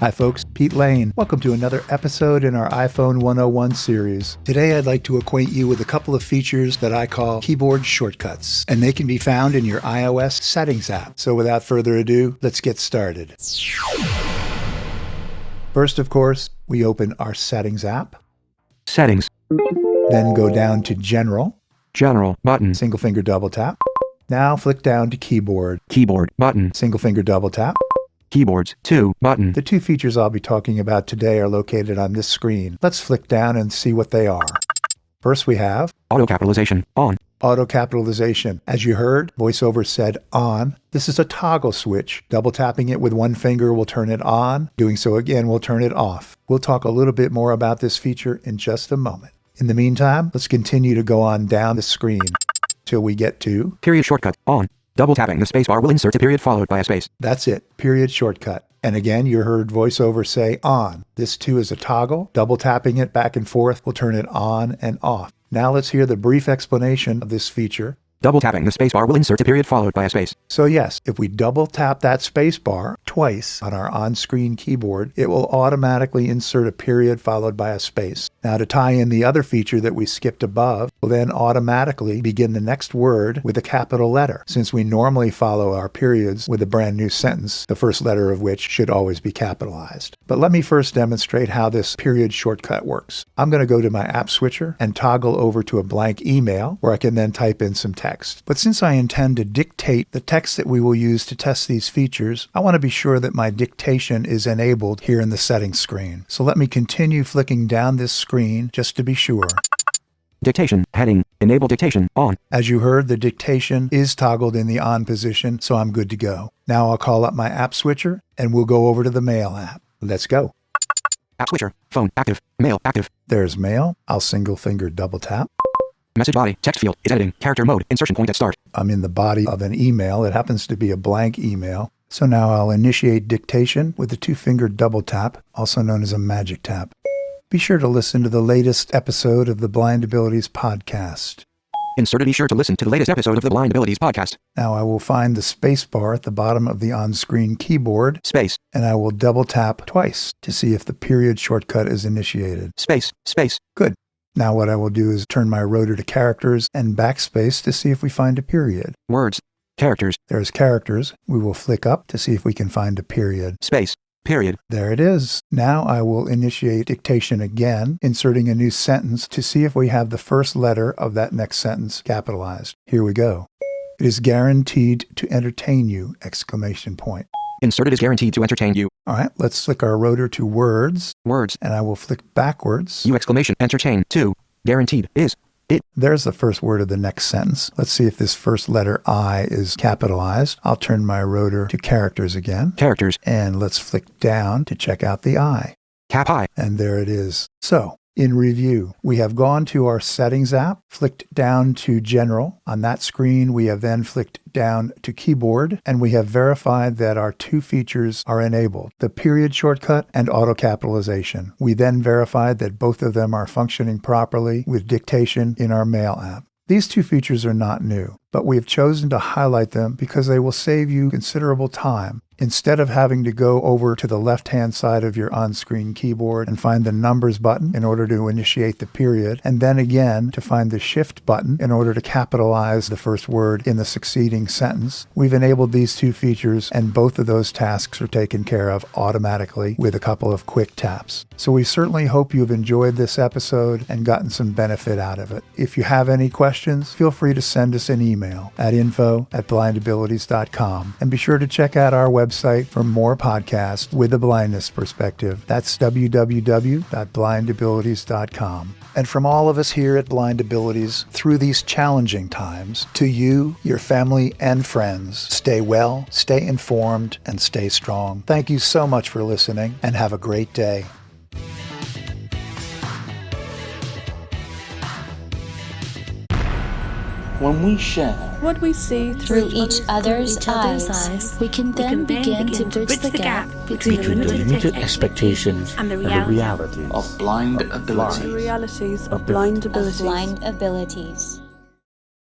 Hi folks, Pete Lane. Welcome to another episode in our iPhone 101 series. Today I'd like to acquaint you with a couple of features that I call keyboard shortcuts, and they can be found in your iOS settings app. So without further ado, let's get started. First, of course, we open our settings app. Settings. Then go down to General. General button. Single finger double tap. Now flick down to Keyboard. Keyboard button. Single finger double tap. Keyboards 2 button. The two features I'll be talking about today are located on this screen. Let's flick down and see what they are. First we have Auto capitalization on. auto capitalization. As you heard, VoiceOver said on. This is a toggle switch. Double tapping it with one finger will turn it on. Doing so again will turn it off. We'll talk a little bit more about this feature in just a moment. In the meantime, let's continue to go on down the screen till we get to Period shortcut on. Double tapping the spacebar will insert a period followed by a space. That's it, period shortcut. And again, you heard VoiceOver say on. This too is a toggle. Double tapping it back and forth will turn it on and off. Now let's hear the brief explanation of this feature. Double tapping the spacebar will insert a period followed by a space. So yes, if we double tap that spacebar twice on our on-screen keyboard, it will automatically insert a period followed by a space. Now to tie in the other feature that we skipped above, we'll then automatically begin the next word with a capital letter, since we normally follow our periods with a brand new sentence, the first letter of which should always be capitalized. But let me first demonstrate how this period shortcut works. I'm going to go to my app switcher and toggle over to a blank email where I can then type in some text. But since I intend to dictate the text that we will use to test these features, I want to be sure that my dictation is enabled here in the settings screen. So let me continue flicking down this screen just to be sure. Dictation heading. Enable dictation on. As you heard, the dictation is toggled in the on position, so I'm good to go. Now I'll call up my app switcher and we'll go over to the Mail app. Let's go. App switcher. Phone active. Mail active. There's Mail. I'll single finger double tap. Message body. Text field is editing. Character mode. Insertion point at start. I'm in the body of an email. It happens to be a blank email. So now I'll initiate dictation with the two-finger double tap, also known as a magic tap. Be sure to listen to the latest episode of the Blind Abilities podcast. Inserted. Be sure to listen to the latest episode of the Blind Abilities podcast. Now I will find the space bar at the bottom of the on-screen keyboard, Space. and I will double tap twice to see if the period shortcut is initiated. Space. Space. Good. Now what I will do is turn my rotor to characters and backspace to see if we find a period. Words. Characters. There's characters. We will flick up to see if we can find a period. Space. Period. There it is. Now I will initiate dictation again, inserting a new sentence to see if we have the first letter of that next sentence capitalized. Here we go. It is guaranteed to entertain you! Exclamation point. Inserted is guaranteed to entertain you. All right, let's flick our rotor to words, Words. and I will flick backwards. You! Exclamation. Entertain. 2. Guaranteed is. It. There's the first word of the next sentence. Let's see if this first letter I is capitalized. I'll turn my rotor to characters again. Characters. And let's flick down to check out the I. Cap I. And there it is. So, in review, we have gone to our settings app, flicked down to general. On that screen, we have then flicked down to keyboard, and we have verified that our two features are enabled, the period shortcut and auto capitalization. We then verified that both of them are functioning properly with dictation in our Mail app. These two features are not new, but we have chosen to highlight them because they will save you considerable time. Instead of having to go over to the left-hand side of your on-screen keyboard and find the numbers button in order to initiate the period, and then again to find the shift button in order to capitalize the first word in the succeeding sentence, we've enabled these two features, and both of those tasks are taken care of automatically with a couple of quick taps. So we certainly hope you've enjoyed this episode and gotten some benefit out of it. If you have any questions, feel free to send us an email at info@blindabilities.com, and be sure to check out our website for more podcasts with a blindness perspective. That's www.blindabilities.com. And from all of us here at Blind Abilities, through these challenging times, to you, your family, and friends, stay well, stay informed, and stay strong. Thank you so much for listening, and have a great day. When we share what we see through each other's eyes, we can then begin to bridge the gap between the limited expectations and the reality of blind abilities. The realities of blind abilities. Blind abilities.